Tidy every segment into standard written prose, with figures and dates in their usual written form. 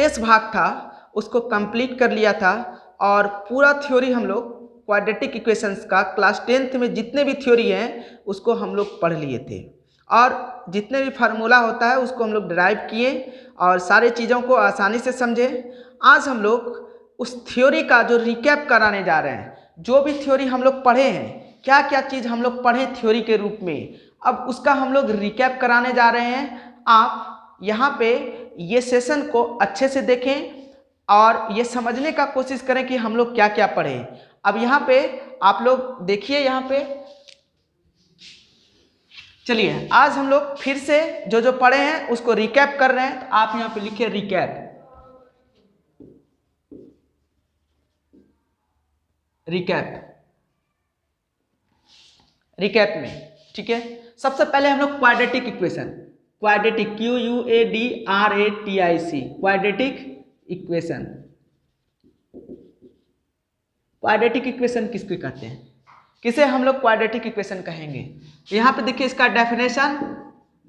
शेष भाग था उसको कंप्लीट कर लिया था और पूरा थ्योरी हम लोग क्वाड्रेटिक इक्वेशंस का क्लास 10th में जितने भी थ्योरी हैं उसको हम लोग पढ़ लिए थे और जितने भी फार्मूला होता है उसको हम लोग ड्राइव किए और सारे चीज़ों को आसानी से समझे। आज हम लोग उस थ्योरी का जो रिकैप कराने जा रहे हैं, जो भी थ्योरी हम लोग पढ़े हैं, क्या क्या चीज़ हम लोग पढ़े थ्योरी के रूप में, अब उसका हम लोग रिकैप कराने जा रहे हैं। आप यहाँ पे ये सेशन को अच्छे से देखें और ये समझने का कोशिश करें कि हम लोग क्या क्या पढ़े। अब यहाँ पे आप लोग देखिए, यहाँ पे चलिए आज हम लोग फिर से जो जो पढ़े हैं उसको रिकैप कर रहे हैं। तो आप यहाँ पे लिखिए रिकैप, रिकैप, रिकैप में, ठीक है। सबसे पहले हम लोग quadratic equation, quadratic QUADRATIC, quadratic equation. Quadratic equation किसको कहते हैं, किसे हम लोग क्वाड्रेटिक इक्वेशन कहेंगे। यहाँ पे देखिए इसका डेफिनेशन,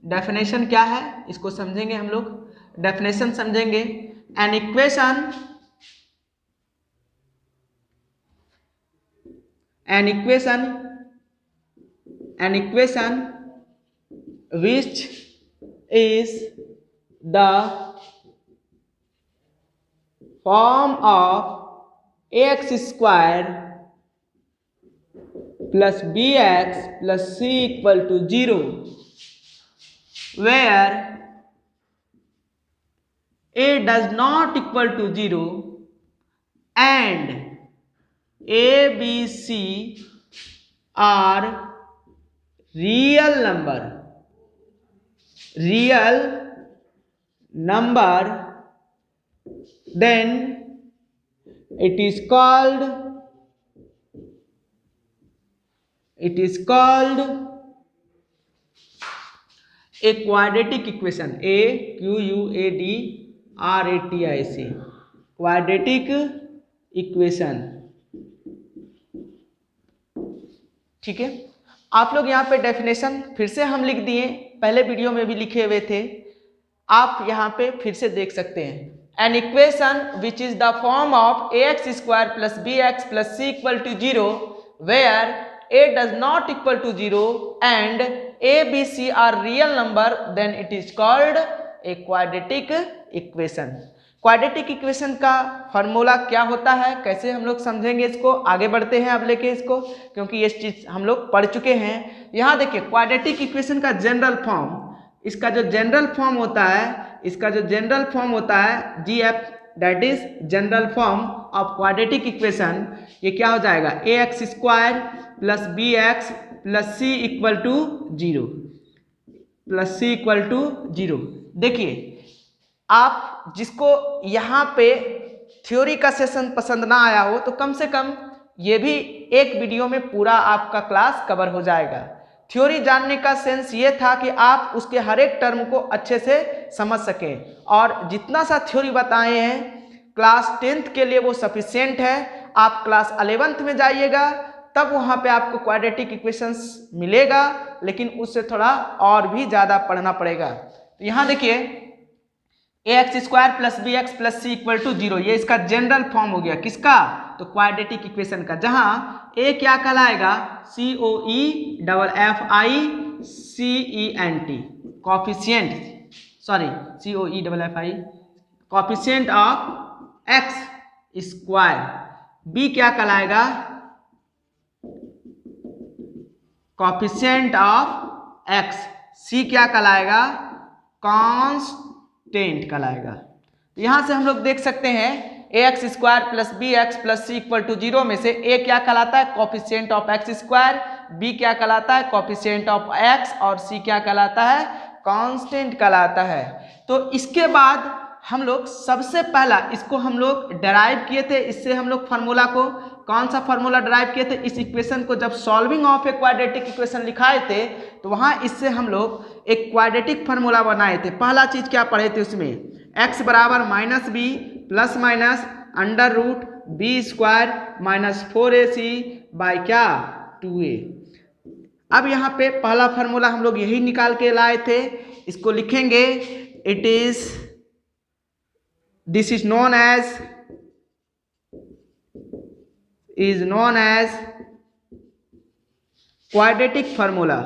डेफिनेशन क्या है इसको समझेंगे हम लोग। डेफिनेशन समझेंगे, an equation, an equation, an equation which is the form of ax square plus bx plus c equal to 0 where a does not equal to 0 and a, b, c are real number, real number, then it is called a quadratic equation, AQUADRATIC, quadratic equation, ठीक है। आप लोग यहाँ पे definition फिर से हम लिख दिए, पहले वीडियो में भी लिखे हुए थे, आप यहाँ पे फिर से देख सकते हैं। An equation which is the form of ax square plus bx plus c equal to 0 where a does not equal to 0 and a, b, c are real number, then it is called a quadratic equation. Quadratic equation का formula क्या होता है, कैसे हम लोग समझेंगे इसको, आगे बढ़ते हैं अब लेके इसको, क्योंकि ये चीज हम लोग पढ़ चुके हैं। यहाँ देखिए क्वाड्रेटिक इक्वेशन का जनरल फॉर्म, इसका जो जनरल फॉर्म होता है, इसका जो जनरल फॉर्म होता है GF, that is general form of quadratic equation, ये क्या हो जाएगा, ax square plus bx plus c equal to 0, plus c equal to 0। देखिए आप जिसको यहाँ पे थ्योरी का सेशन पसंद ना आया हो तो कम से कम ये भी एक वीडियो में पूरा आपका क्लास कवर हो जाएगा। थ्योरी जानने का सेंस ये था कि आप उसके हर एक टर्म को अच्छे से समझ सकें, और जितना सा थ्योरी बताए हैं क्लास 10th के लिए वो सफिशिएंट है। आप क्लास 11th में जाइएगा तब वहाँ पे आपको क्वाड्रेटिक इक्वेशंस मिलेगा, लेकिन उससे थोड़ा और भी ज़्यादा पढ़ना पड़ेगा। तो यहाँ देखिए ax square plus bx plus c equal to 0, ये इसका जनरल फॉर्म हो गया, किसका, तो क्वाड्रेटिक इक्वेशन का, जहां a क्या कहलाएगा, COEFFICIENT, coefficient, sorry COEFFI, coefficient of x square. b क्या कहलाएगा, कोफिशिएंट ऑफ x, c क्या कहलाएगा, कांस्टेंट कहलाएगा। यहां से हम लोग देख सकते हैं ax square plus bx plus c equal to 0 में से a क्या कहलाता है, coefficient of x square, b क्या कहलाता है, कोफिशिएंट ऑफ x, और c क्या कहलाता है, कांस्टेंट कहलाता है। तो इसके बाद हम लोग सबसे पहला इसको हम लोग डराइव किए थे, इससे हम लोग फार्मूला को, कौन सा फार्मूला डराइव किए थे, इस इक्वेशन को जब solving of a quadratic equation लिखाए थे तो वहां इससे हम लोग एक क्वाड्रेटिक फार्मूला बनाए थे। पहला चीज क्या पढ़े थे उसमें, x बराबर minus b plus minus under root b square minus 4ac by क्या 2a। अब यहाँ पे पहला फार्मूला हम लोग यही निकाल के लाए थे, इसको लिखेंगे, it is this is known as quadratic formula.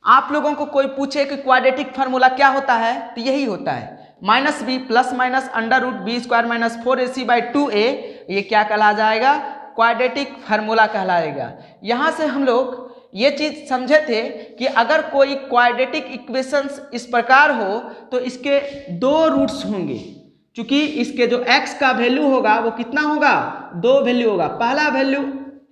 आप लोगों को कोई पूछे कि क्वाड्रेटिक फार्मूला क्या होता है, तो यही होता है minus b plus minus under root b square minus 4ac/2a। ये क्या कहला जाएगा? क्वाड्रेटिक फार्मूला कहलाएगा। यहाँ से हम लोग ये चीज समझे थे कि अगर कोई क्वाड्रेटिक इक्वेशंस इस प्रकार हो तो इसके दो रूट्स होंगे, क्योंकि इसके जो x का वैल्यू होगा वो कितना होगा? दो वैल्यू होगा। पहला वैल्यू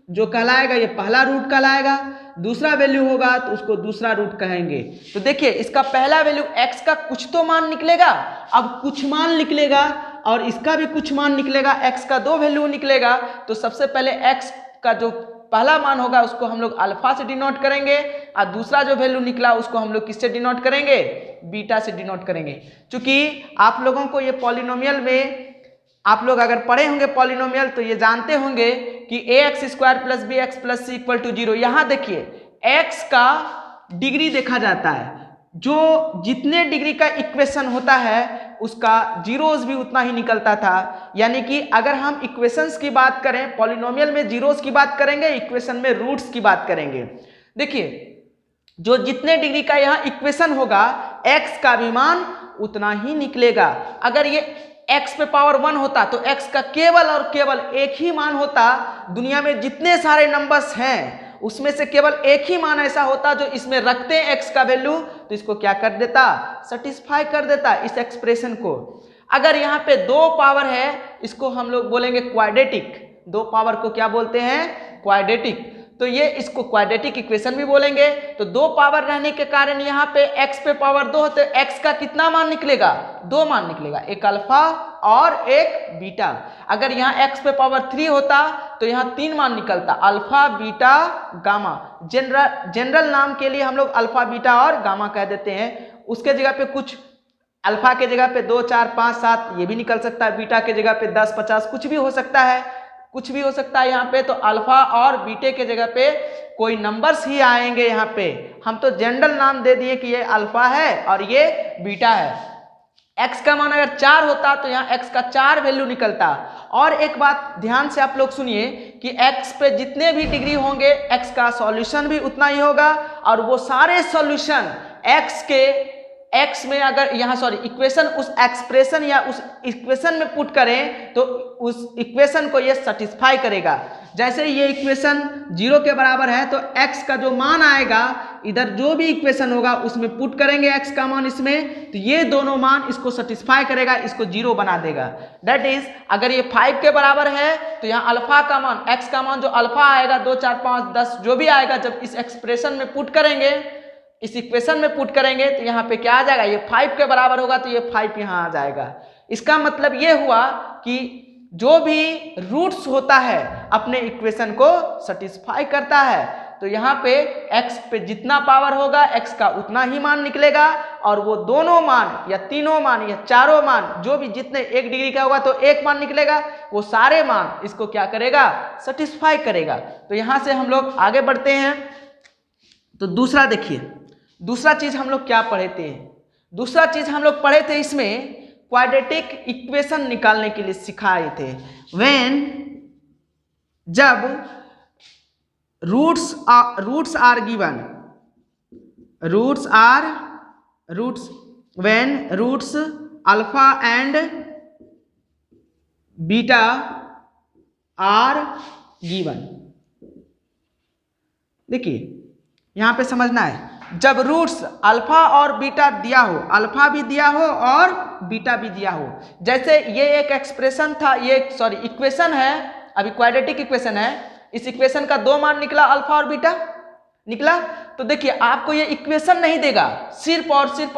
जो कहलाएगा ये पहला रूट कहलाएगा, दूसरा वैल्यू होगा तो उसको दूसरा रूट कहेंगे। तो देखिए इसका पहला वैल्यू x का कुछ तो मान निकलेगा, अब कुछ मान निकलेगा और इसका भी कुछ मान निकलेगा, x का दो वैल्यू निकलेगा। तो सबसे पहले x का जो पहला मान होगा उसको हम लोग अल्फा से डिनोट करेंगे और दूसरा जो वैल्यू निकला उसको हम लोग किससे डिनोट करेंगे? बीटा से डिनोट करेंगे। क्योंकि आप लोगों को ये पॉलिनोमियल में आप लोग अगर पढ़े होंगे पॉलिनोमियल तो ये जानते होंगे कि ax square plus b x plus c equal to 0। यहाँ देखिए x का डिग्री देखा जाता है, जो जितने डिग्री का इक्वेशन होता है उसका जीरोस भी उतना ही निकलता था। यानी कि अगर हम इक्वेशंस की बात करें, पॉलिनोमियल में जीरोस की बात करेंगे, इक्वेशन में रूट्स की बात करेंगे। देखिए जो जितने डिग्री का यहाँ इक्वेशन होगा x का भी मान उतना ही निकलेगा। अगर ये x पे पावर 1 होता तो x का केवल और केवल एक ही मान होता। दुनिया में जितने सारे नंबर्स हैं उसमें से केवल एक ही मान ऐसा होता जो इसमें रखते हैं x का वैल्यू तो इसको क्या कर देता? सेटिस्फाई कर देता इस एक्सप्रेशन को। अगर यहाँ पे दो पावर है इसको हम लोग बोलेंगे क्वाड्रेटिक। दो पावर को क्या बोलते हैं? क्वाड्रेटिक। तो ये इसको क्वाड्रेटिक इक्वेशन भी बोलेंगे। तो दो पावर रहने के कारण यहाँ पे x पे पावर 2 होते x का कितना मान निकलेगा? दो मान निकलेगा, एक अल्फा और एक बीटा। अगर यहाँ x पे पावर 3 होता तो यहाँ 3 मान निकलता, अल्फा बीटा गामा। जनरल नाम के लिए हम लोग अल्फा बीटा और गामा कह देते हैं। उसके जगह पे कुछ अल्फा के जगह पे 2 4 5 7 ये भी निकल सकता है, बीटा के जगह पे 10 50 कुछ भी हो सकता है, कुछ भी हो सकता है यहाँ पे। तो अल्फा और बीटे के जगह पे कोई नंबर्स ही आएंगे। यहाँ पे हम तो जनरल नाम दे दिए कि ये अल्फा है और ये बीटा है। x का मान अगर 4 होता तो यहाँ x का 4 वैल्यू निकलता। और एक बात ध्यान से आप लोग सुनिए कि x पे जितने भी डिग्री होंगे x का सॉल्यूशन भी उतना ही होगा और वो सारे सॉल्यूशन x के x में अगर यहाँ इक्वेशन उस एक्सप्रेशन या उस इक्वेशन में पुट करें तो उस इक्वेशन को ये सेटिस्फाई करेगा। जैसे ये इक्वेशन 0 के बराबर है तो x का जो मान आएगा इधर जो भी इक्वेशन होगा उसमें पुट करेंगे x का मान इसमें, तो ये दोनों मान इसको सेटिस्फाई करेगा, इसको 0 बना देगा। दैट इज अगर ये 5 के बराबर है तो यहाँ अल्फा का मान x का मान जो अल्फा आएगा 2 4 5 10 जो भी आएगा जब इस एक्सप्रेशन में पुट करेंगे, इस इक्वेशन में पुट करेंगे तो यहाँ पे क्या आ जाएगा? ये 5 के बराबर होगा तो ये 5 यहाँ आ जाएगा। इसका मतलब ये हुआ कि जो भी रूट्स होता है अपने इक्वेशन को सेटिस्फाई करता है। तो यहाँ पे x पे जितना पावर होगा x का उतना ही मान निकलेगा और वो दोनों मान या तीनों मान या चारों मान जो भी जितने एक डिग्री का होगा तो एक मान निकलेगा, वो सारे मान इसको क्या करेगा? सेटिस्फाई करेगा। तो यहाँ से हम लोग आगे बढ़ते हैं। तो दूसरा देखिए, दूसरा चीज हम लोग क्या पढ़े थे? दूसरा चीज हम लोग पढ़े थे इसमें क्वाड्रेटिक इक्वेशन निकालने के लिए सिखाए थे। व्हेन जब roots are given, when roots alpha and beta are given. देखिए यहां पे समझना है, जब रूट्स अल्फा और बीटा दिया हो, अल्फा भी दिया हो और बीटा भी दिया हो। जैसे ये एक एक्सप्रेशन था, ये इक्वेशन है, अभी क्वाड्रेटिक इक्वेशन है। इस इक्वेशन का दो मान निकला, अल्फा और बीटा निकला। तो देखिए आपको ये इक्वेशन नहीं देगा, सिर्फ और सिर्फ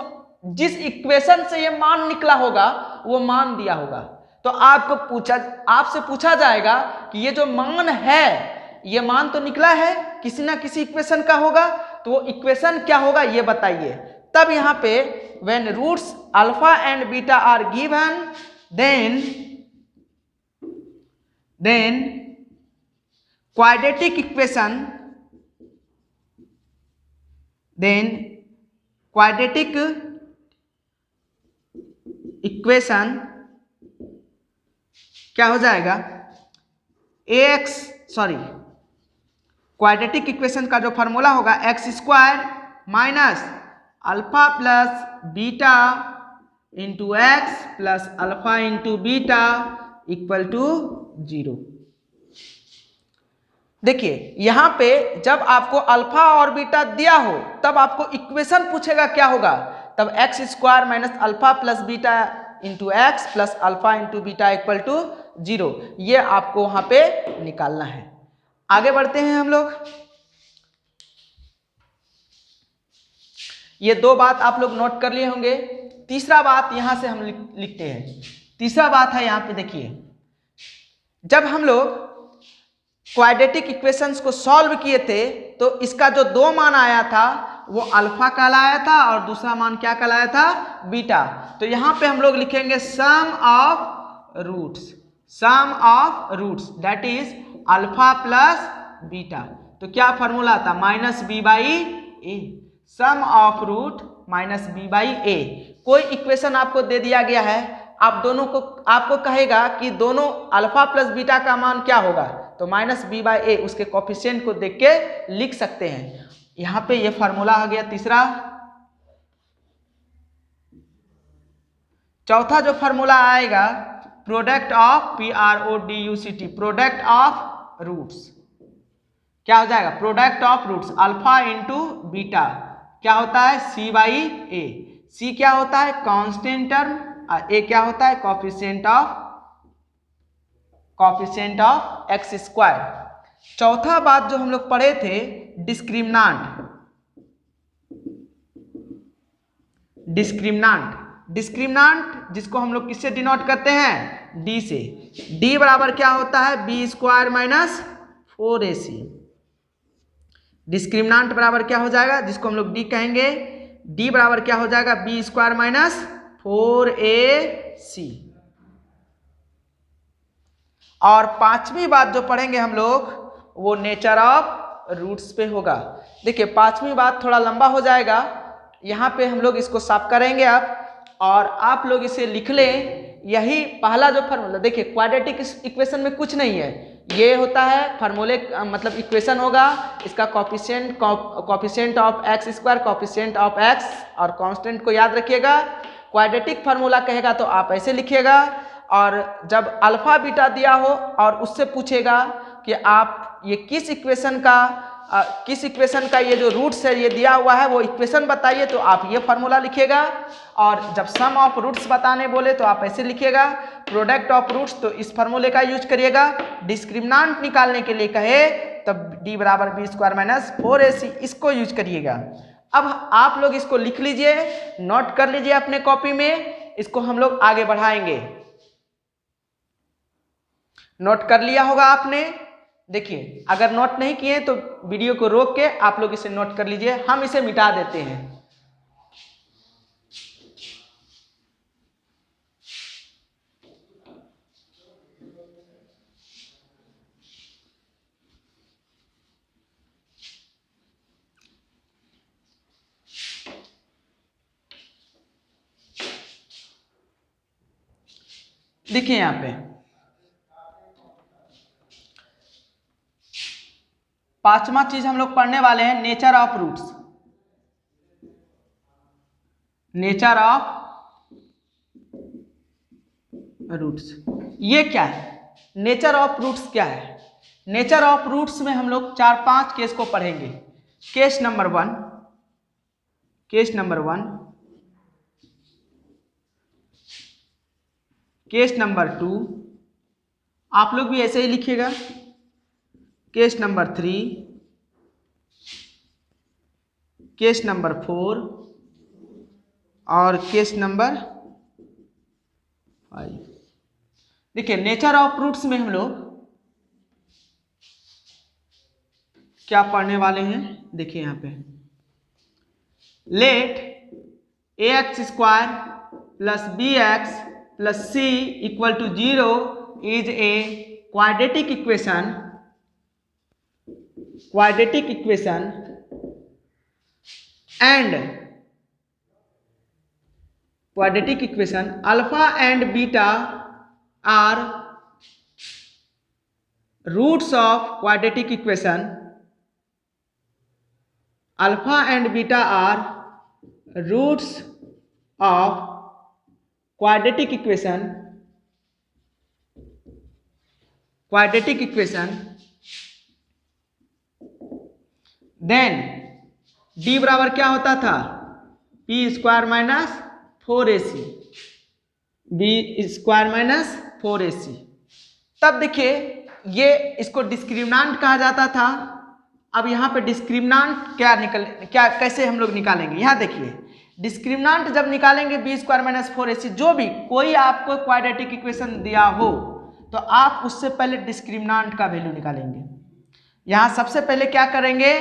जिस इक्वेशन से ये मान निकला होगा वो मान दिया होगा। तो आपसे पूछा जाएगा कि ये जो मान है ये मान तो निकला है, किसी ना किसी इक्वेशन का होगा, तो वो इक्वेशन क्या होगा ये बताइए। तब यहाँ पे when roots alpha and beta are given then quadratic equation quadratic equation क्या हो जाएगा, क्वाड्रेटिक इक्वेशन का जो फॉर्मूला होगा x square minus alpha plus beta into x plus alpha into beta equal to 0। देखिए यहां पे जब आपको अल्फा और बीटा दिया हो तब आपको इक्वेशन पूछेगा क्या होगा, तब x square minus alpha plus beta into x plus alpha into beta equal to 0, ये आपको वहां पे निकालना है। आगे बढ़ते हैं हम लोग। ये दो बात आप लोग नोट कर लिए होंगे। तीसरा बात यहां से हम लिखते हैं। तीसरा बात है यहां पे देखिए, जब हम लोग क्वाड्रेटिक इक्वेशंस को सॉल्व किए थे तो इसका जो दो मान आया था वो अल्फा कहलाया था और दूसरा मान क्या कहलाया था, बीटा। तो यहां पे हम लोग लिखेंगे sum of roots that is alpha plus beta. तो क्या फॉर्मूला था, minus b by a, sum of root minus b by a. कोई इक्वेशन आपको दे दिया गया है, आप दोनों को आपको कहेगा कि दोनों अल्फा प्लस बीटा का मान क्या होगा, तो माइनस बी बाई ए उसके कोफिशिएंट को देख के लिख सकते हैं। यहां पे ये फॉर्मूला आ गया तीसरा। चौथा जो फॉर्मूला आएगा product of PRODUCT, product of roots, क्या हो जाएगा, product of roots alpha into beta क्या होता है, सी बाई ए। सी क्या होता है, कांस्टेंट टर्म, और ए क्या होता है, कोफिशिएंट ऑफ एक्स स्क्वायर। चौथा बात जो हम लोग पढ़े थे डिस्क्रिमिनांट जिसको हम लोग किससे डिनोट करते हैं, डी से। डी बराबर क्या होता है, बी स्क्वायर माइनस 4AC। डिस्क्रिमिनांट बराबर क्या हो जाएगा, जिसको हम लोग डी कहेंगे, डी बराबर क्या हो जाएगा, बी स्क्वायर माइनस 4AC। और पांचवी बात जो पढ़ेंगे हम लोग वो नेचर ऑफ रूट्स पे होगा। देखिए पांचवी बात थोड़ा लंबा हो जाएगा, यहाँ पे हम लोग इसको साफ करेंगे आप, और आप लोग इसे लिख लें। यही पहला जो फार्मूला, देखिए क्वाड्रेटिक इक्वेशन में कुछ नहीं है, ये होता है फार्मूले मतलब इक्वेशन होगा, इसका coefficient of x square, coefficient of x और कांस्टेंट को याद रखिएगा। क्वाड्रेटिक फार्मूला कहेगा तो आप ऐसे लिखिएगा, और जब अल्फा बीटा दिया हो और उससे पूछेगा कि आप ये किस इक्वेशन का ये जो रूट्स है ये दिया हुआ है वो इक्वेशन बताइए, तो आप ये फार्मूला लिखिएगा। और जब सम ऑफ रूट्स बताने बोले तो आप ऐसे लिखिएगा, प्रोडक्ट ऑफ रूट्स तो इस फार्मूले का यूज करिएगा। डिस्क्रिमिनांट निकालने के लिए कहे तब डी बराबर बी स्क्वायर माइनस 4AC इसको यूज करिएगा। अब आप लोग इसको लिख लीजिए, नोट कर लीजिए अपने कॉपी में, इसको हम लोग आगे बढ़ाएंगे। नोट कर लिया होगा आपने। देखिए अगर नोट नहीं किए तो वीडियो को रोक के आप लोग इसे नोट कर लीजिए, हम इसे मिटा देते हैं। देखिए यहां पे पांचवा चीज हम लोग पढ़ने वाले हैं, nature of roots. Nature of roots ये क्या है, नेचर ऑफ रूट्स क्या है? नेचर ऑफ रूट्स में हम लोग 4-5 केस को पढ़ेंगे। Case number one, case number 2, आप लोग भी ऐसे ही लिखिएगा। केस नंबर 3, केस नंबर 4 और केस नंबर 5। देखिए नेचर ऑफ रूट्स में हम लोग क्या पढ़ने वाले हैं, देखिए यहां पे let ax square plus bx plus c equal to 0 is a quadratic equation and quadratic equation alpha and beta are roots of quadratic equation, alpha and beta are roots of quadratic equation, quadratic equation, then D बराबर क्या होता था, p square minus 4ac, b square minus 4ac। तब देखिए ये इसको डिस्क्रिमिनांट कहा जाता था। अब यहाँ पे डिस्क्रिमिनांट क्या कैसे हम लोग निकालेंगे, यहाँ देखिए डिस्क्रिमिनांट जब निकालेंगे बी स्क्वायर माइनस 4ac, जो भी कोई आपको क्वाड्रेटिक इक्वेशन दिया हो तो आप उससे पहले डिस्क्रिमिनांट का वैल्यू निकालेंगे। यहाँ सबसे पहले क्या करेंगे,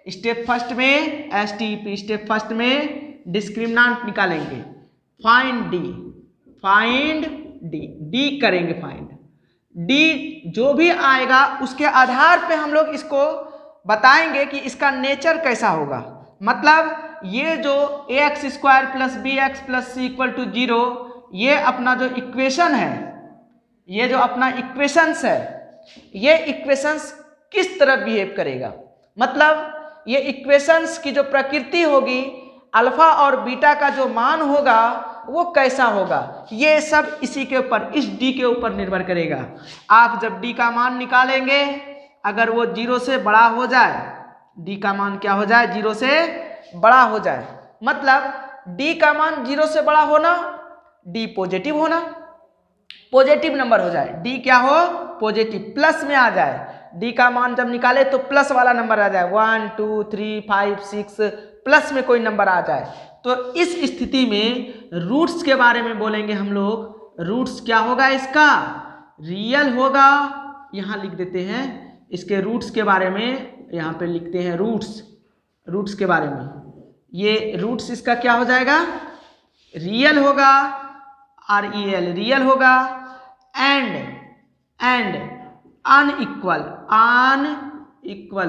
स्टेप फर्स्ट में STP, स्टेप फर्स्ट में डिस्क्रिमिनांट निकालेंगे, फाइंड डी करेंगे, फाइंड डी जो भी आएगा उसके आधार पे हम लोग इसको बताएंगे कि इसका नेचर कैसा होगा। मतलब ये जो ax square plus b x plus c equal to 0, ये अपना जो इक्वेशन है, ये जो अपना इक्वेशंस है, ये इक्वेशंस किस तरह बिहेव करेगा, मतलब ये इक्वेशंस की जो प्रकृति होगी, अल्फा और बीटा का जो मान होगा वो कैसा होगा, ये सब इसी के ऊपर, इस डी के ऊपर निर्भर करेगा। आप जब डी का मान निकालेंगे अगर वो 0 से बड़ा हो जाए, डी का मान क्या हो जाए, 0 से बड़ा हो जाए, मतलब डी का मान 0 से बड़ा होना, डी पॉजिटिव होना, पॉजिटिव नंबर हो जाए, डी क्या हो, पॉजिटिव, प्लस में आ जाए। डी का मान जब निकाले तो प्लस वाला नंबर आ जाए, 1 2 3 5 6 प्लस में कोई नंबर आ जाए, तो इस स्थिति में रूट्स के बारे में बोलेंगे हम लोग। रूट्स क्या होगा, इसका रियल होगा, यहाँ लिख देते हैं इसके रूट्स के बारे में, यहाँ पे लिखते हैं रूट्स के बारे में। ये रूट्स इसका क्या हो जाएगा, रियल होगा, REL रियल होगा, एंड अनइक्वल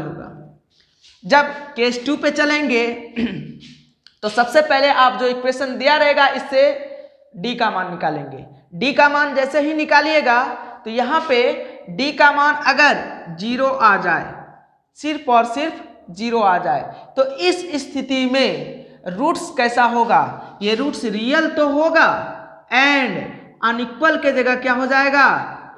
होगा। जब केस 2 पे चलेंगे तो सबसे पहले आप जो इक्वेशन दिया रहेगा इससे डी का मान निकालेंगे। डी का मान जैसे ही निकालिएगा तो यहाँ पे डी का मान अगर 0 आ जाए, सिर्फ और सिर्फ 0 आ जाए, तो इस स्थिति में रूट्स कैसा होगा, ये रूट्स रियल तो होगा एंड अनइक्वल के जगह क्या हो जाएगा,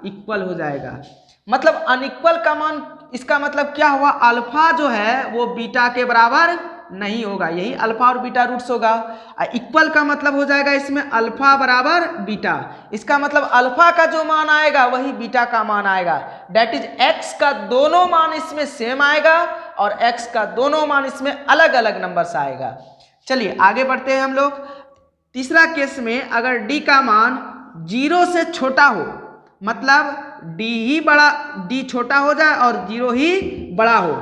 इक्वल हो जाएगा। मतलब अनइक्वल का मान, इसका मतलब क्या हुआ, अल्फा जो है वो बीटा के बराबर नहीं होगा, यही अल्फा और बीटा रूट्स होगा। इक्वल का मतलब हो जाएगा इसमें अल्फा बराबर बीटा, इसका मतलब अल्फा का जो मान आएगा वही बीटा का मान आएगा, डेट इज एक्स का दोनों मान इसमें सेम आएगा और एक्स का दोनों मान इसमें अलग अलग नंबर्स आएगा। चलिए आगे बढ़ते हैं हम लोग। तीसरा केस में अगर डी का मान 0 से छोटा हो, मतलब डी छोटा हो जाए और 0 ही बड़ा हो,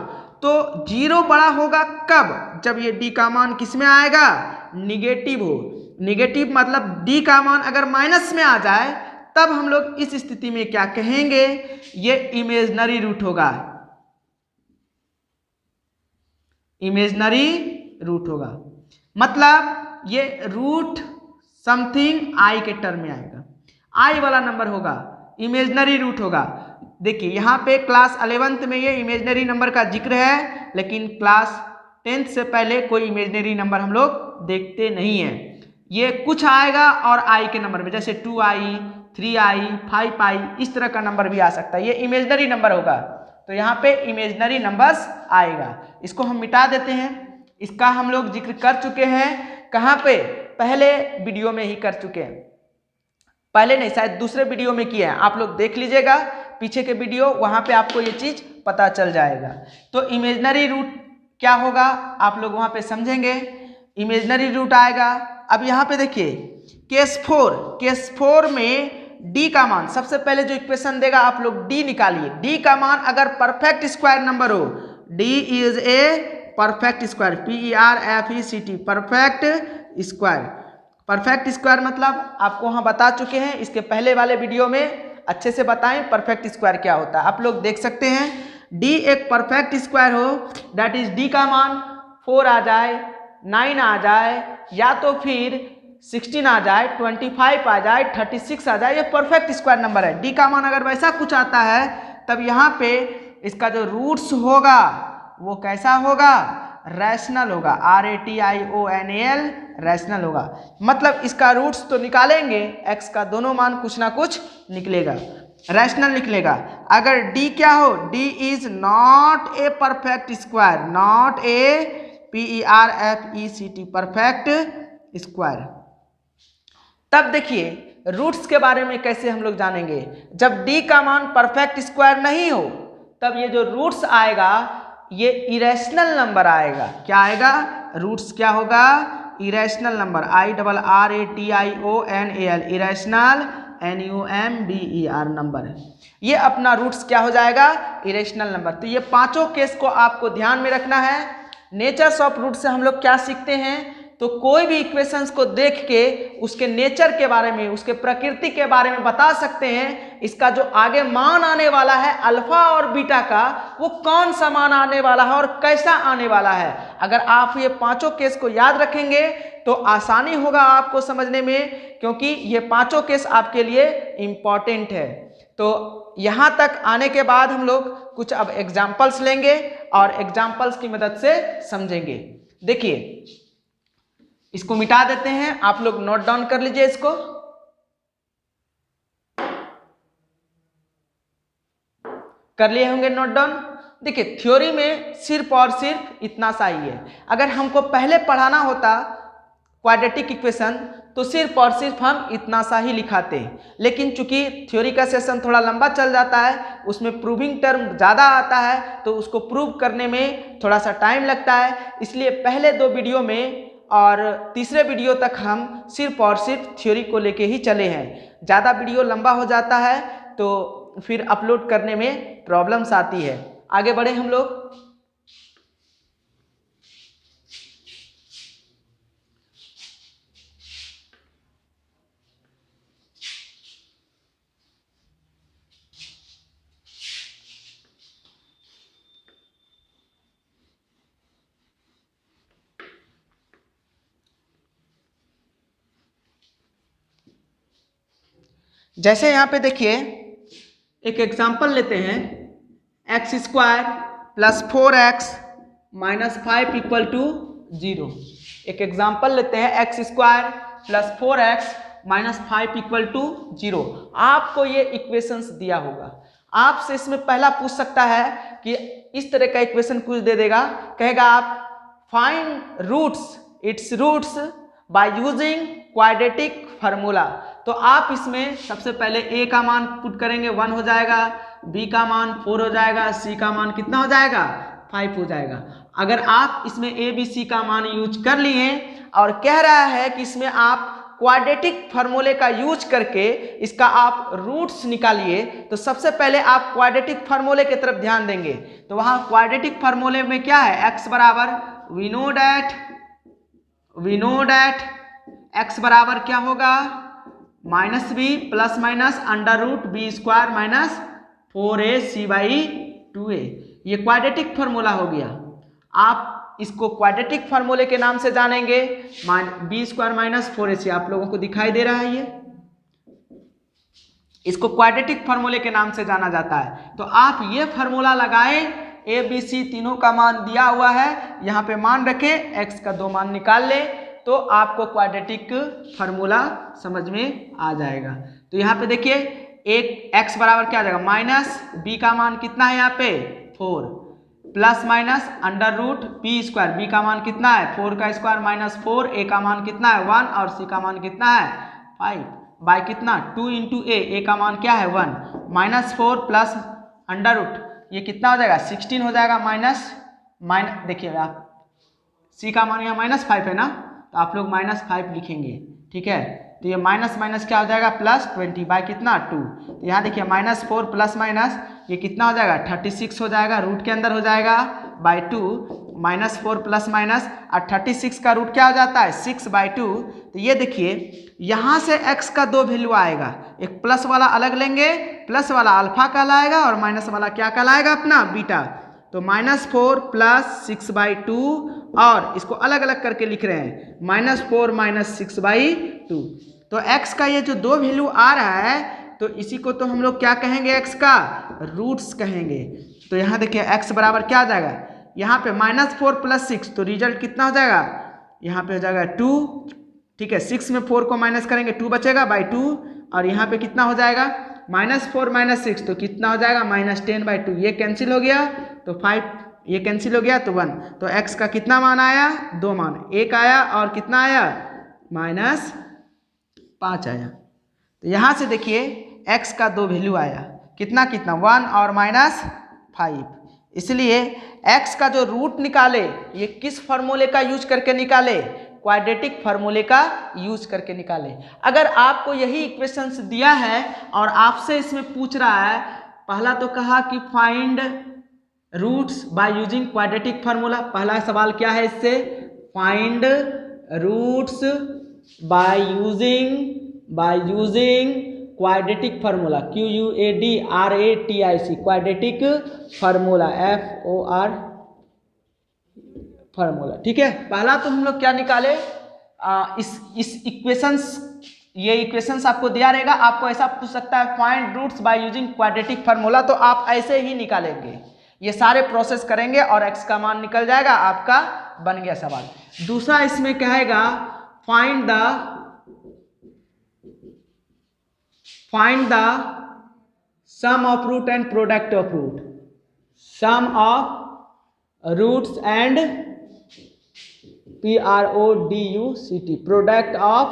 तो 0 बड़ा होगा कब, जब ये डी का मान किस में आएगा, निगेटिव हो। निगेटिव मतलब डी का मान अगर माइनस में आ जाए तब हम लोग इस स्थिति में क्या कहेंगे, ये इमेजिनरी रूट होगा, इमेजिनरी रूट होगा। मतलब ये रूट समथिंग आई के टर्म में आएगा, आई वाला नंबर होगा, इमेजिनरी रूट होगा। देखिए यहाँ पे क्लास 11th में ये इमेजिनरी नंबर का जिक्र है, लेकिन क्लास 10th से पहले कोई इमेजिनरी नंबर हम लोग देखते नहीं हैं। ये कुछ आएगा और आई के नंबर में, जैसे 2i, 3i, 5i, इस तरह का नंबर भी आ सकता है, ये इमेजिनरी नंबर होगा। तो यहाँ पे इमेजिनरी नंबर्स आएगा, इसको हम मिटा देते हैं। इसका हम लोग जिक्र कर चुके हैं, कहाँ पे, पहले वीडियो में ही कर चुके हैं, पहले नहीं शायद दूसरे वीडियो में किया है, आप लोग देख लीजिएगा पीछे के वीडियो, वहाँ पे आपको ये चीज़ पता चल जाएगा। तो इमेजिनरी रूट क्या होगा आप लोग वहाँ पे समझेंगे, इमेजिनरी रूट आएगा। अब यहाँ पे देखिए केस 4 में डी का मान, सबसे पहले जो इक्वेशन देगा आप लोग डी निकालिए। डी का मान अगर परफेक्ट स्क्वायर नंबर हो, D is a perfect square, PERFECT, perfect square. Perfect square मतलब आपको वहाँ बता चुके हैं, इसके पहले वाले वीडियो में अच्छे से बताएं परफेक्ट स्क्वायर क्या होता है, आप लोग देख सकते हैं। डी एक परफेक्ट स्क्वायर हो, दैट इज डी का मान 4 आ जाए, 9 आ जाए, या तो फिर 16 आ जाए, 25 आ जाए, 36 आ जाए, ये परफेक्ट स्क्वायर नंबर है। डी का मान अगर वैसा कुछ आता है तब यहाँ पे इसका जो रूट्स होगा वो कैसा होगा, रैशनल होगा, RATIONAL, रैशनल होगा। मतलब इसका रूट्स तो निकालेंगे, x का दोनों मान कुछ ना कुछ निकलेगा, रैशनल निकलेगा। अगर d क्या हो, d is not a perfect square, not a PERFECT perfect square. तब देखिए रूट्स के बारे में कैसे हम लोग जानेंगे, जब d का मान परफेक्ट स्क्वायर नहीं हो तब ये जो रूट्स आएगा ये इरेशनल नंबर आएगा। क्या आएगा, रूट्स क्या होगा, irrational number, IRRATIONAL, irrational, NUMBER number. ये अपना रूट्स क्या हो जाएगा, इरेशनल नंबर। तो ये पांचों केस को आपको ध्यान में रखना है। नेचर्स ऑफ रूट से हम लोग क्या सीखते हैं, तो कोई भी इक्वेशंस को देख के उसके नेचर के बारे में, उसके प्रकृति के बारे में बता सकते हैं। इसका जो आगे मान आने वाला है अल्फा और बीटा का, वो कौन सा मान आने वाला है और कैसा आने वाला है। अगर आप ये पांचों केस को याद रखेंगे तो आसानी होगा आपको समझने में, क्योंकि ये पांचों केस आपके लिए इंपॉर्टेंट है। तो यहाँ तक आने के बाद हम लोग कुछ अब एग्जाम्पल्स लेंगे और एग्जाम्पल्स की मदद से समझेंगे। देखिए इसको मिटा देते हैं, आप लोग नोट डाउन कर लीजिए इसको। कर लिए होंगे नोट डाउन। देखिए थ्योरी में सिर्फ और सिर्फ इतना सा ही है। अगर हमको पहले पढ़ाना होता क्वाड्रेटिक इक्वेशन तो सिर्फ और सिर्फ हम इतना सा ही लिखाते, लेकिन चूंकि थ्योरी का सेशन थोड़ा लंबा चल जाता है, उसमें प्रूविंग टर्म ज़्यादा आता है, तो उसको प्रूव करने में थोड़ा सा टाइम लगता है। इसलिए पहले 2 वीडियो में और तीसरे वीडियो तक हम सिर्फ और सिर्फ थ्योरी को लेके ही चले हैं। ज़्यादा वीडियो लंबा हो जाता है तो फिर अपलोड करने में प्रॉब्लम्स आती है। आगे बढ़े हम लोग। जैसे यहाँ पे देखिए एक एग्जाम्पल लेते हैं, x² + 4x - 5 = 0। एक एग्जाम्पल लेते हैं x² + 4x - 5 = 0। आपको ये इक्वेशंस दिया होगा, आपसे इसमें पहला पूछ सकता है कि इस तरह का इक्वेशन कुछ दे देगा, कहेगा आप find roots its roots by using quadratic formula. तो आप इसमें सबसे पहले a का मान पुट करेंगे 1 हो जाएगा, b का मान 4 हो जाएगा, c का मान कितना हो जाएगा 5 हो जाएगा। अगर आप इसमें a b c का मान यूज कर लिए और कह रहा है कि इसमें आप क्वाड्रेटिक फार्मूले का यूज करके इसका आप रूट्स निकालिए, तो सबसे पहले आप क्वाड्रेटिक फार्मूले की तरफ ध्यान देंगे। तो वहां क्वाड्रेटिक फार्मूले में क्या है, x बराबर वी नो दैट x बराबर क्या होगा -b + √b² - 4ac/2a। ये क्वाड्रेटिक फार्मूला हो गया। आप इसको क्वाड्रेटिक फार्मूले के नाम से जानेंगे, b² - 4ac। आप लोगों को दिखाई दे रहा है, ये इसको क्वाड्रेटिक फार्मूले के नाम से जाना जाता है। तो आप ये फार्मूला लगाएं, a b c तीनों का मान दिया हुआ है, यहाँ पे मान रखें, x का 2 मान निकाल लें, तो आपको क्वाड्रेटिक फार्मूला समझ में आ जाएगा। तो यहाँ पे देखिए एक x बराबर क्या आ जाएगा, -b का मान कितना है यहाँ पे 4 ± √b²। b का मान कितना है 4 का स्क्वायर -4, a का मान कितना है 1 और c का मान कितना है 5 बाय कितना 2 × a का मान क्या है 1 -4 + √ ये कितना हो जाएगा 16 हो जाएगा माइनस देखिए आप c का मान यहाँ -5 है ना, तो आप लोग -5 लिखेंगे, ठीक है। तो ये माइनस क्या हो जाएगा +20 बाय कितना 2। तो यहाँ देखिए -4 + ये कितना हो जाएगा 36 हो जाएगा, रूट के अंदर हो जाएगा बाय 2 -4 + और 36 का रूट क्या हो जाता है 6/2। तो ये देखिए यहाँ से x का 2 वैल्यू आएगा, एक प्लस वाला अलग लेंगे, प्लस वाला अल्फा कहलाएगा और माइनस वाला क्या कहलाएगा अपना बीटा। तो -4 + 6/2 और इसको अलग अलग करके लिख रहे हैं -4 - 6/2। तो x का ये जो दो वैल्यू आ रहा है तो इसी को तो हम लोग क्या कहेंगे, x का रूट्स कहेंगे। तो यहाँ देखिए x बराबर क्या आ जाएगा, यहाँ पे -4 + 6 तो रिजल्ट कितना हो जाएगा, यहाँ पे हो जाएगा 2। ठीक है, 6 में 4 को माइनस करेंगे 2 बचेगा /2 और यहाँ पे कितना हो जाएगा -4 - 6 तो कितना हो जाएगा -10/2। ये कैंसिल हो गया तो 5, ये कैंसिल हो गया तो 1। तो x का कितना मान आया, 2 मान, 1 आया और कितना आया -5 आया। तो यहाँ से देखिए x का दो वैल्यू आया, कितना 1 और -5। इसलिए x का जो रूट निकाले ये किस फार्मूले का यूज करके निकाले, क्वाड्रेटिक फार्मूले का यूज करके निकाले। अगर आपको यही इक्वेशंस दिया है और आपसे इसमें पूछ रहा है, पहला तो कहा कि find roots by using quadratic formula, पहला सवाल क्या है इससे, find roots by using quadratic formula, QUADRATIC quadratic formula, FOR formula. ठीक है, पहला तो हम लोग क्या निकाले, इस इक्वेशंस, ये इक्वेशंस आपको दिया रहेगा, आपको ऐसा पूछ सकता है find roots by using quadratic formula, तो आप ऐसे ही निकालेंगे, ये सारे प्रोसेस करेंगे और x का मान निकल जाएगा, आपका बन गया सवाल। दूसरा इसमें कहेगा find the sum of root and product of root, sum of roots and PRODUCT product of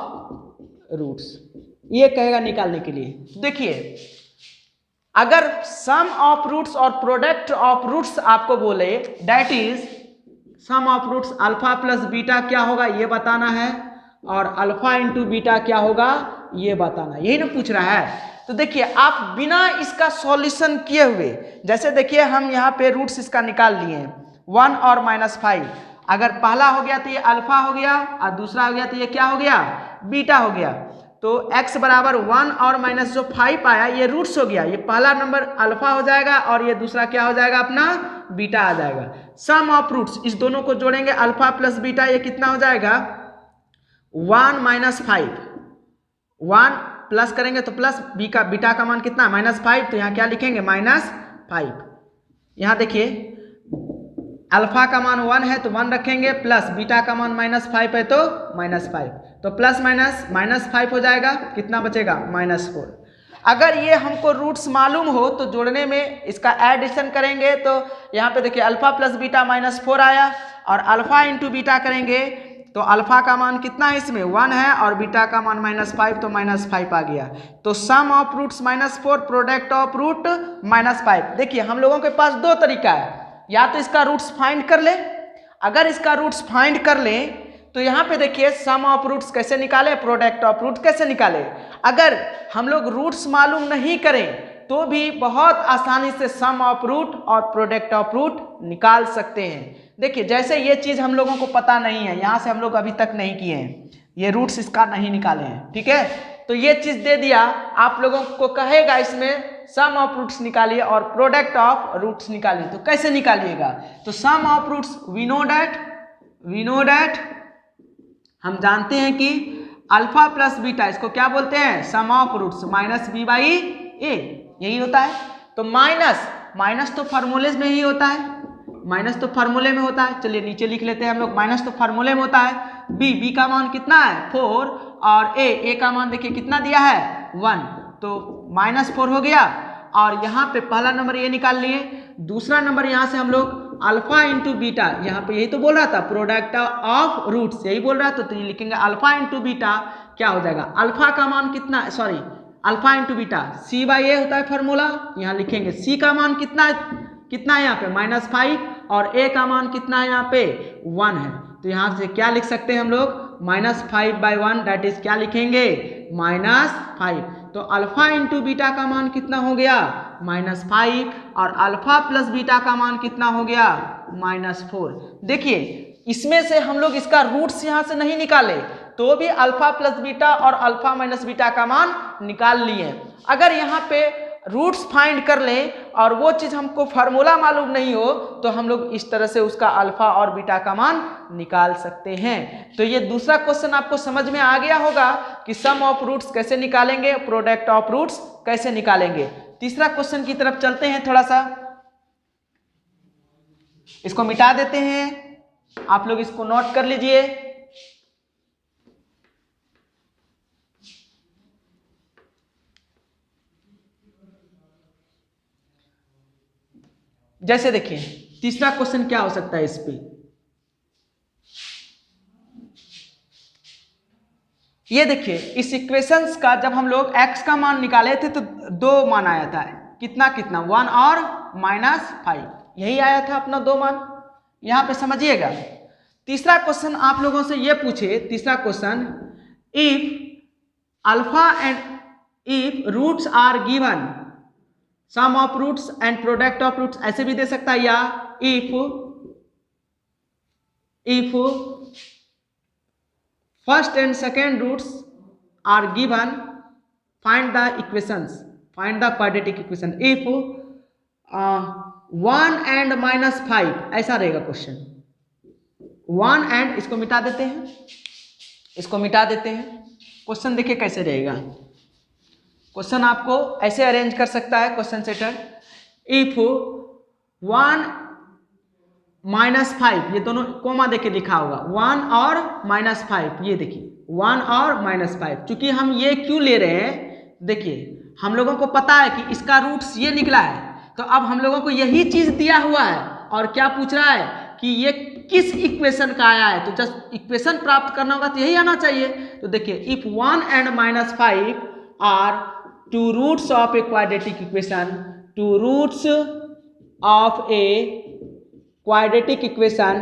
roots, ये कहेगा निकालने के लिए। देखिए अगर सम ऑफ रूट्स और प्रोडक्ट ऑफ रूट्स आपको बोले, that is sum of roots alpha plus beta क्या होगा ये बताना है और अल्फा इंटू बीटा क्या होगा ये बताना, यही ना पूछ रहा है। तो देखिए आप बिना इसका सॉल्यूशन किए हुए, जैसे देखिए हम यहाँ पे रूट्स इसका निकाल लिए 1 और -5, अगर पहला हो गया तो ये अल्फा हो गया और दूसरा हो गया तो ये क्या हो गया, बीटा हो गया। तो x बराबर 1 और -5 आया, ये रूट्स हो गया, ये पहला नंबर अल्फा हो जाएगा और ये दूसरा क्या हो जाएगा अपना बीटा आ जाएगा। सम ऑफ रूट्स, इस दोनों को जोड़ेंगे अल्फा प्लस बीटा, ये कितना हो जाएगा 1 - 5, 1 प्लस करेंगे तो प्लस, बीटा का मान कितना -5, तो यहाँ क्या लिखेंगे -5। यहाँ देखिए अल्फा का मान 1 है तो 1 रखेंगे, प्लस बीटा का मान -5 है तो -5, तो प्लस -5 हो जाएगा, कितना बचेगा -4। अगर ये हमको रूट्स मालूम हो तो जोड़ने में इसका एडिशन करेंगे, तो यहाँ पे देखिए अल्फा प्लस बीटा -4 आया और अल्फा इंटू बीटा करेंगे तो अल्फा का मान कितना है इसमें 1 है और बीटा का मान -5 तो -5 आ गया। तो sum of roots -4, product of root -5। देखिए हम लोगों के पास दो तरीका है, या तो इसका रूट्स फाइंड कर ले, अगर इसका रूट्स फाइंड कर ले तो यहाँ पे देखिए सम ऑफ रूट्स कैसे निकाले, प्रोडक्ट ऑफ रूट कैसे निकाले। अगर हम लोग रूट्स मालूम नहीं करें तो भी बहुत आसानी से सम ऑफ रूट और प्रोडक्ट ऑफ रूट निकाल सकते हैं। देखिए जैसे ये चीज़ हम लोगों को पता नहीं है, यहाँ से हम लोग अभी तक नहीं किए हैं, ये रूट्स इसका नहीं निकाले हैं, ठीक है। तो ये चीज़ दे दिया, आप लोगों को कहेगा इसमें सम ऑफ रूट्स निकालिए और प्रोडक्ट ऑफ रूट्स निकालिए। तो कैसे निकालिएगा, तो sum of roots we know that हम जानते हैं कि अल्फा प्लस बीटा, इसको क्या बोलते हैं सम ऑफ रूट्स -b/a, यही होता है। तो माइनस तो फार्मूले में ही होता है, माइनस तो फार्मूले में होता है, चलिए नीचे लिख लेते हैं हम लोग, माइनस तो फार्मूले में होता है। बी का मान कितना है 4 और ए का मान देखिए कितना दिया है 1, तो -4 हो गया। और यहाँ पे पहला नंबर ये निकाल लिए, दूसरा नंबर यहाँ से हम लोग अल्फा इंटू बीटा, यहाँ पे यही तो बोल रहा था प्रोडक्ट ऑफ रूट्स, यही बोल रहा था, तो ये लिखेंगे अल्फा इंटू बीटा क्या हो जाएगा, अल्फा का मान कितना, sorry alpha into beta c/a होता है फार्मूला, यहाँ लिखेंगे c का मान कितना है यहाँ पे -5 और a का मान कितना है यहाँ पे 1 है। तो यहाँ से क्या लिख सकते हैं हम लोग -5/1, दैट इज क्या लिखेंगे -5। तो अल्फा इंटू बीटा का मान कितना हो गया -5 और अल्फा प्लस बीटा का मान कितना हो गया -4। देखिए इसमें से हम लोग इसका रूट्स यहाँ से नहीं निकाले तो भी अल्फा प्लस बीटा और अल्फा माइनस बीटा का मान निकाल लिए। अगर यहाँ पे रूट्स फाइंड कर लें और वो चीज़ हमको फार्मूला मालूम नहीं हो तो हम लोग इस तरह से उसका अल्फा और बीटा का मान निकाल सकते हैं। तो ये दूसरा क्वेश्चन आपको समझ में आ गया होगा कि सम ऑफ रूट्स कैसे निकालेंगे, प्रोडक्ट ऑफ रूट्स कैसे निकालेंगे। तीसरा क्वेश्चन की तरफ चलते हैं, थोड़ा सा इसको मिटा देते हैं, आप लोग इसको नोट कर लीजिए। जैसे देखिए तीसरा क्वेश्चन क्या हो सकता है इस पे, ये देखिए इस इक्वेशंस का जब हम लोग x का मान निकाले थे तो दो मान आया था, कितना कितना 1 और -5, यही आया था अपना दो मान। यहां पे समझिएगा तीसरा क्वेश्चन आप लोगों से ये पूछे, तीसरा question if alpha and if roots are given sum of roots and product of roots, ऐसे भी दे सकता है, या if first and second roots are given find the equations, find the quadratic equation if 1 and -5, ऐसा रहेगा question. 1 and, इसको मिटा देते हैं, इसको मिटा देते हैं। क्वेश्चन देखिए कैसे रहेगा, क्वेश्चन आपको ऐसे अरेंज कर सकता है क्वेश्चन सेटर, इफ 1 -5, ये दोनों कोमा देके लिखा होगा, 1 और -5, ये देखिए 1 और -5। चूंकि हम ये क्यों ले रहे हैं, देखिए हम लोगों को पता है कि इसका रूट्स ये निकला है, तो अब हम लोगों को यही चीज दिया हुआ है और क्या पूछ रहा है कि ये किस इक्वेशन का आया है, तो जस्ट इक्वेशन प्राप्त करना होगा तो यही आना चाहिए। तो देखिए if 1 and -5 are two roots of a quadratic equation, two roots of a quadratic equation,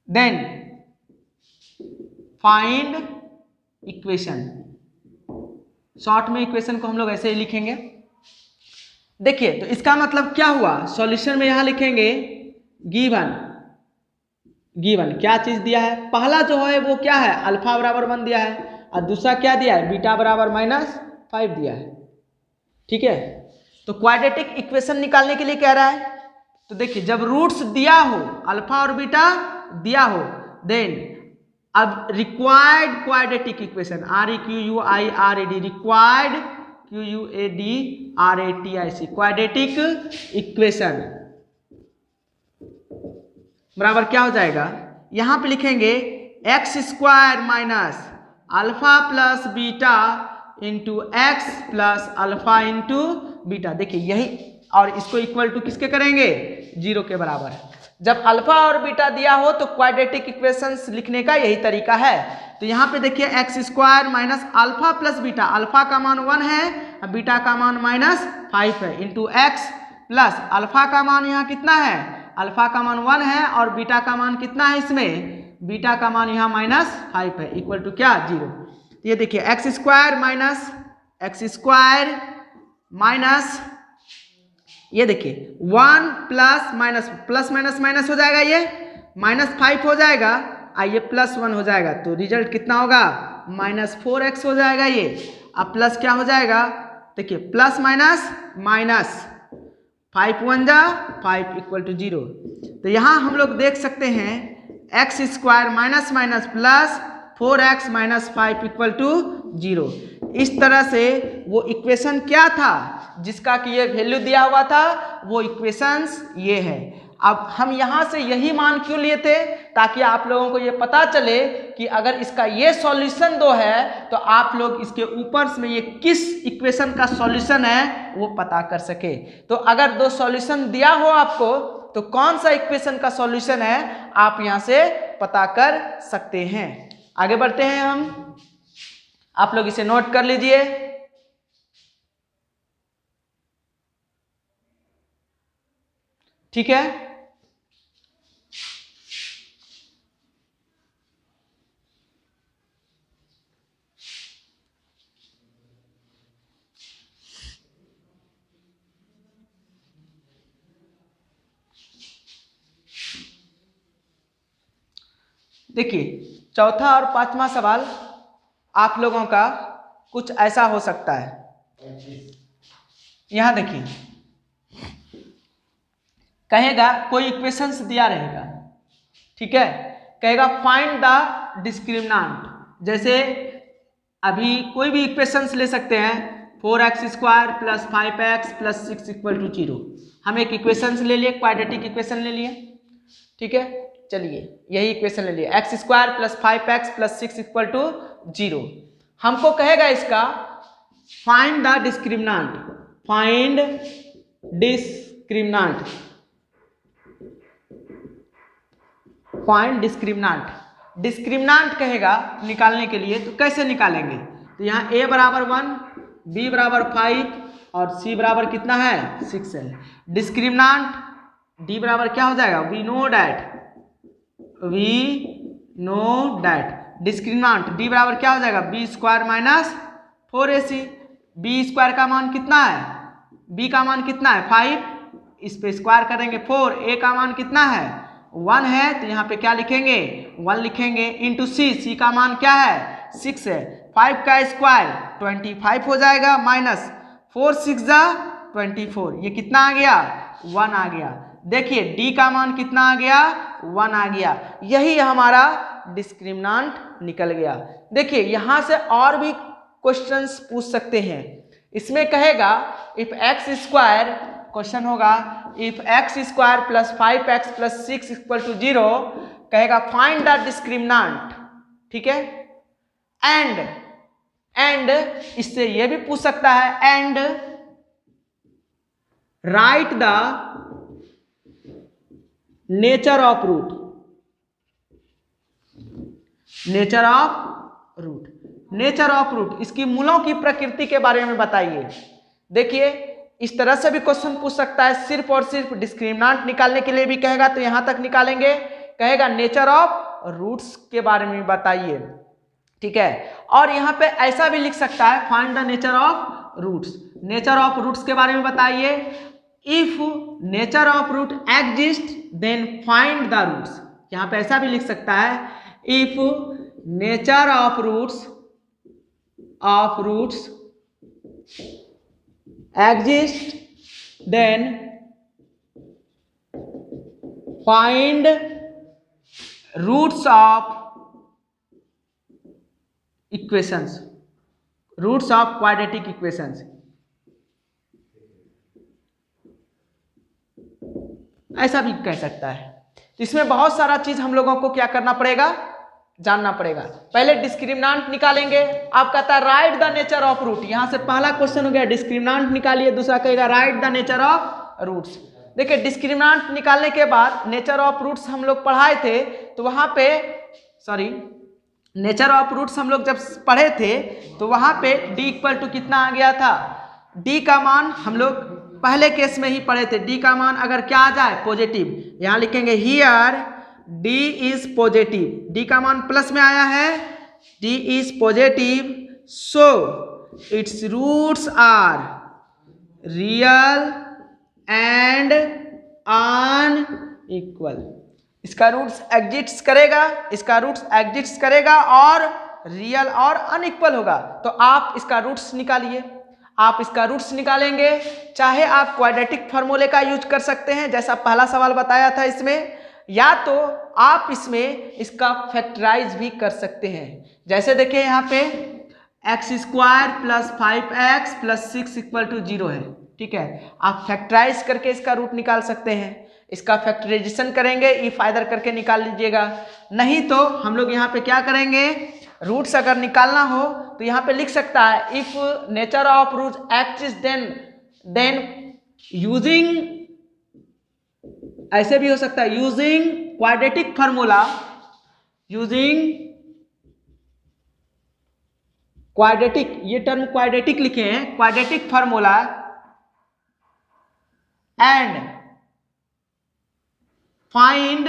then find equation। Short में इक्वेशन को हम लोग ऐसे ही लिखेंगे। देखिए तो इसका मतलब क्या हुआ, सॉल्यूशन में यहां लिखेंगे गिवन, गिवन क्या चीज दिया है, पहला जो है वो क्या है, अल्फा बराबर 1 दिया है, और दूसरा क्या दिया है, बीटा बराबर -5 दिया है। ठीक है, तो क्वाड्रेटिक इक्वेशन निकालने के लिए कह रहा है, तो देखिए जब रूट्स दिया हो, अल्फा और बीटा दिया हो, देन अब required quadratic equation, REQUIRAD, required QUADRATIC, quadratic equation बराबर क्या हो जाएगा, यहां पे लिखेंगे x² minus alpha plus beta into x plus alpha into beta. देखिए यही, और इसको इक्वल टू किसके करेंगे, 0 के बराबर। जब अल्फा और बीटा दिया हो तो क्वाड्रेटिक इक्वेशंस लिखने का यही तरीका है। तो यहाँ पे देखिए x² minus alpha plus beta, alpha का मान 1 है, बीटा का मान -5 है, इंटू एक्स प्लस अल्फा का मान यहाँ कितना है, अल्फा का मान 1 है और बीटा का मान कितना है, इसमें बीटा का मान यहाँ -5 है, इक्वल टू क्या, 0। ये देखिए x² माइनस ये देखिए 1 प्लस माइनस हो जाएगा, ये -5 हो जाएगा, ये +1 हो जाएगा, तो रिजल्ट कितना होगा, -4x हो जाएगा ये। अब प्लस क्या हो जाएगा, देखिए प्लस माइनस 5 1 जा 5 इक्वल टू 0। तो यहाँ हम लोग देख सकते हैं x² minus plus 4x minus 5 equal to 0। इस तरह से वो इक्वेशन क्या था जिसका कि ये वैल्यू दिया हुआ था, वो इक्वेशंस ये है। अब हम यहाँ से यही मान क्यों लिए थे, ताकि आप लोगों को ये पता चले कि अगर इसका ये सॉल्यूशन दो है तो आप लोग इसके ऊपर में ये किस इक्वेशन का सॉल्यूशन है वो पता कर सके। तो अगर दो सॉल्यूशन दिया हो आपको तो कौन सा इक्वेशन का सॉल्यूशन है आप यहाँ से पता कर सकते हैं। आगे बढ़ते हैं हम, आप लोग इसे नोट कर लीजिए। ठीक है, देखिए चौथा और पांचवा सवाल आप लोगों का कुछ ऐसा हो सकता है। यहां देखिए कहेगा कोई इक्वेशंस दिया रहेगा, ठीक है, कहेगा फाइंड द डिस्क्रिमिनेंट। जैसे अभी कोई भी इक्वेशंस ले सकते हैं, 4x² + 5x + 6 = 0। हम एक इक्वेशंस ले लिए, क्वाड्रेटिक इक्वेशन ले लिए, ठीक है। चलिए यही इक्वेशन ले लिए, x² + 5x + 6 = 0। हमको कहेगा इसका find the discriminant, find discriminant, find discriminant. Discriminant कहेगा निकालने के लिए, तो कैसे निकालेंगे? तो यहाँ a = 1, b = 5 और c बराबर कितना है 6 है। डिस्क्रिमिनेंट d बराबर क्या हो जाएगा, we know that discriminant d बराबर क्या हो जाएगा, b² - 4ac। b² का मान कितना है, b का मान कितना है 5, इस पे स्क्वायर करेंगे 4, a का मान कितना है 1 है, तो यहाँ पे क्या लिखेंगे 1 लिखेंगे, इंटू c का मान क्या है 6 है। 5 का स्क्वायर 25 हो जाएगा, माइनस 4 6 24, ये कितना आ गया 1 आ गया। देखिए d का मान कितना आ गया 1 आ गया, यही हमारा डिस्क्रिमिनेंट निकल गया। देखिए यहाँ से और भी क्वेश्चंस पूछ सकते हैं। इसमें कहेगा इफ x², क्वेश्चन होगा इफ x² + 5x + 6 = 0, कहेगा फाइंड द डिस्क्रिमिनेंट, ठीक है। एंड इससे यह भी पूछ सकता है, and write the nature of root, nature of root, nature of root, इसकी मूलों की प्रकृति के बारे में बताइए। देखिए इस तरह से भी क्वेश्चन पूछ सकता है, सिर्फ और सिर्फ डिस्क्रिमिनेंट निकालने के लिए भी कहेगा तो यहां तक निकालेंगे, कहेगा नेचर ऑफ रूट्स के बारे में बताइए, ठीक है। और यहां पे ऐसा भी लिख सकता है, find the nature of roots, nature of roots के बारे में बताइए। If nature of root exist then find the roots, यहां पे ऐसा भी लिख सकता है, if nature of roots exist then find roots of equations, roots of quadratic equations, ऐसा भी कह सकता है। तो इसमें बहुत सारा चीज हम लोगों को क्या करना पड़ेगा, जानना पड़ेगा। पहले डिस्क्रिमिनेंट निकालेंगे, आप कहता है write the nature of root, यहां से पहला क्वेश्चन हो गया डिस्क्रिमिनेंट निकालिए, दूसरा कहेगा write the nature of roots. देखिए डिस्क्रिमिनेंट निकालने के बाद नेचर ऑफ रूट्स हम लोग पढ़ाए थे, तो वहां पे नेचर ऑफ रूट्स हम लोग जब पढ़े थे तो वहां पे d = कितना आ गया था, d का मान हम लोग पहले केस में ही पढ़े थे, d का मान अगर क्या आ जाए पॉजिटिव, यहां लिखेंगे here d is positive, d का मान प्लस में आया है, d is positive, so its roots are real and unequal. इसका रूट्स एग्जिस्ट करेगा, इसका रूट्स एग्जिस्ट करेगा और रियल और अनइक्वल होगा। तो आप इसका रूट्स निकालिए, आप इसका रूट्स निकालेंगे, चाहे आप क्वाड्रेटिक फार्मूले का यूज कर सकते हैं जैसा पहला सवाल बताया था इसमें, या तो आप इसमें इसका फैक्टराइज भी कर सकते हैं। जैसे देखिए यहाँ पे x² + 5x + 6 = 0 है, ठीक है, आप फैक्टराइज करके इसका रूट निकाल सकते हैं। इसका फैक्टराइजेशन करेंगे, इफ आइदर करके निकाल लीजिएगा, नहीं तो हम लोग यहाँ पे क्या करेंगे, रूट्स अगर निकालना हो तो यहाँ पे लिख सकता है if nature of root exist then using, ऐसे भी हो सकता है using quadratic formula, using quadratic, ये टर्म क्वाड्रेटिक लिखे हैं, quadratic formula and find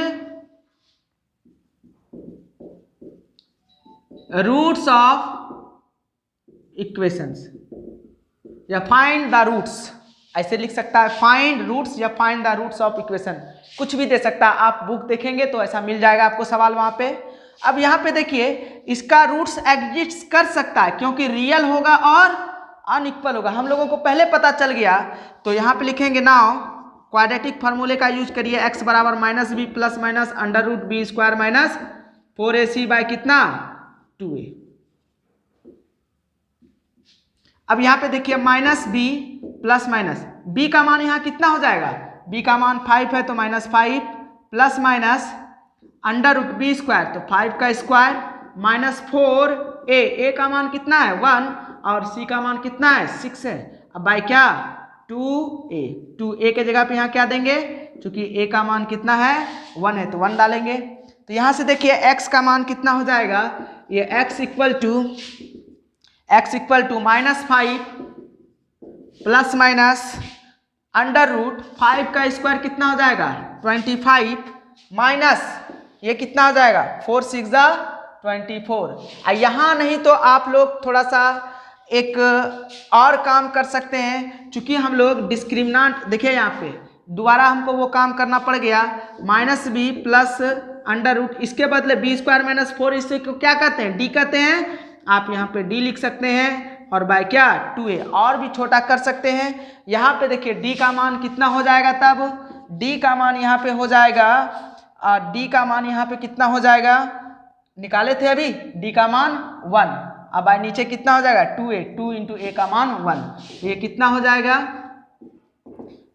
roots of equations, या फाइंड द रूट्स, ऐसे लिख सकता है फाइंड रूट्स या find the roots of equation, कुछ भी दे सकता है। आप बुक देखेंगे तो ऐसा मिल जाएगा आपको सवाल वहां पे। अब यहाँ पे देखिए इसका रूट्स एग्जिस्ट कर सकता है क्योंकि रियल होगा और अनइक्वल होगा, हम लोगों को पहले पता चल गया। तो यहाँ पे लिखेंगे नाउ क्वाड्रेटिक फार्मूले का यूज करिए, x बराबर minus b plus minus under root b square minus 4ac by कितना 2a। अब यहाँ पे देखिए minus b plus minus b का मान यहाँ कितना हो जाएगा, b का मान 5 है तो minus 5 plus minus under root b square तो 5 का स्क्वायर माइनस 4a, a का मान कितना है 1 और c का मान कितना है 6 है। अब बाय क्या 2a के जगह पे यहाँ क्या देंगे, क्योंकि a का मान कितना है 1 है तो 1 डालेंगे। तो यहाँ से देखिए x का मान कितना हो जाएगा, ये x equal to minus 5 plus minus under root 5 का स्क्वायर कितना हो जाएगा 25 माइनस ये कितना हो जाएगा 4 6 24। यहाँ नहीं तो आप लोग थोड़ा सा एक और काम कर सकते हैं, चूंकि हम लोग डिस्क्रिमिनेंट देखिए यहाँ पे दोबारा हमको वो काम करना पड़ गया, minus b plus under root इसके बदले बी स्क्वायर माइनस 4, इससे क्या कहते हैं डी कहते हैं, आप यहाँ पे डी लिख सकते हैं और बाय क्या 2a और भी छोटा कर सकते हैं। यहाँ पे देखिए d का मान कितना हो जाएगा, तब d का मान यहाँ पे हो जाएगा d का मान यहाँ पे कितना हो जाएगा, निकाले थे अभी d का मान 1, अब बाय नीचे कितना हो जाएगा 2a, 2 इंटू a का मान 1, ये कितना हो जाएगा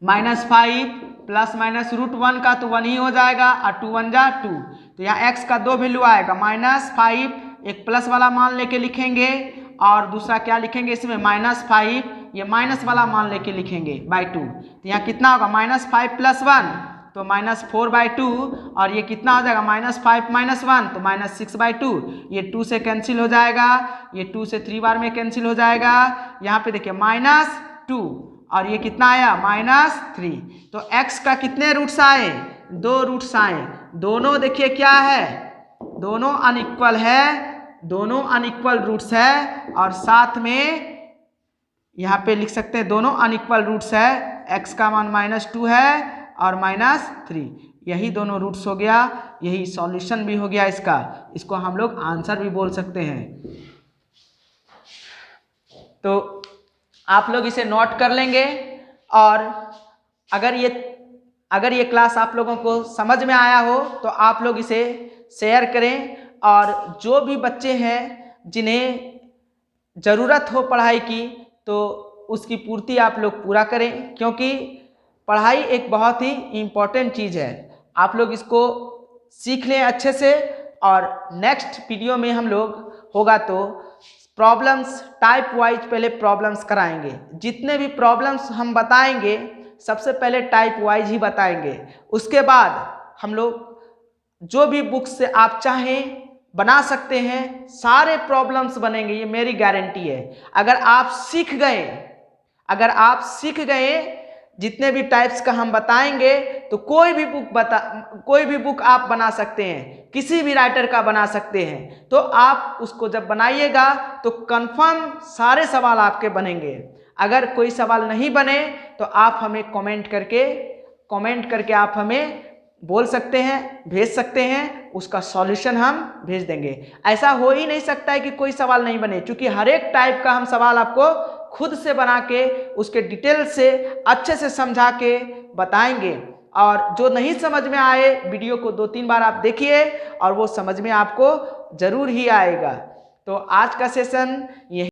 माइनस 5 प्लस माइनस रूट 1 का तो 1 ही हो जाएगा और 2 1 जा 2, तो यहाँ x का 2 वैल्यू आएगा माइनस 5, एक प्लस वाला मान लेके लिखेंगे और दूसरा क्या लिखेंगे इसमें माइनस 5, ये माइनस वाला मान लेके लिखेंगे बाय 2, तो यहाँ कितना होगा माइनस 5 प्लस 1 तो माइनस 4 बाय 2 और ये कितना हो जाएगा माइनस 5 माइनस 1 तो माइनस 6 बाय 2, ये 2 से कैंसिल हो जाएगा, ये 2 से 3 बार में कैंसिल हो जाएगा। यहाँ पे देखिए माइनस 2 और ये कितना आया माइनस 3, तो x का कितने रूट्स आए 2 रूट्स आए, दोनों देखिए क्या है दोनों अनइक्वल है, दोनों अनइक्वल रूट्स है और साथ में यहाँ पे लिख सकते हैं दोनों अनइक्वल रूट्स है, x का मान -2 है और -3, यही दोनों रूट्स हो गया, यही सॉल्यूशन भी हो गया इसका, इसको हम लोग आंसर भी बोल सकते हैं। तो आप लोग इसे नोट कर लेंगे और अगर ये क्लास आप लोगों को समझ में आया हो तो आप लोग इसे शेयर करें और जो भी बच्चे हैं जिन्हें ज़रूरत हो पढ़ाई की तो उसकी पूर्ति आप लोग पूरा करें, क्योंकि पढ़ाई एक बहुत ही इम्पोर्टेंट चीज़ है। आप लोग इसको सीख लें अच्छे से और नेक्स्ट वीडियो में हम लोग होगा तो प्रॉब्लम्स टाइप वाइज पहले प्रॉब्लम्स कराएंगे, जितने भी प्रॉब्लम्स हम बताएंगे सबसे पहले टाइप वाइज ही बताएंगे, उसके बाद हम लोग जो भी बुक्स से आप चाहें बना सकते हैं, सारे प्रॉब्लम्स बनेंगे, ये मेरी गारंटी है। अगर आप सीख गए जितने भी टाइप्स का हम बताएंगे तो कोई भी बुक आप बना सकते हैं, किसी भी राइटर का बना सकते हैं। तो आप उसको जब बनाइएगा तो कंफर्म सारे सवाल आपके बनेंगे। अगर कोई सवाल नहीं बने तो आप हमें कमेंट करके आप हमें बोल सकते हैं, भेज सकते हैं, उसका सॉल्यूशन हम भेज देंगे। ऐसा हो ही नहीं सकता है कि कोई सवाल नहीं बने, क्योंकि हर एक टाइप का हम सवाल आपको खुद से बना के उसके डिटेल से अच्छे से समझा के बताएंगे। और जो नहीं समझ में आए वीडियो को 2-3 बार आप देखिए और वो समझ में आपको ज़रूर ही आएगा। तो आज का सेशन यही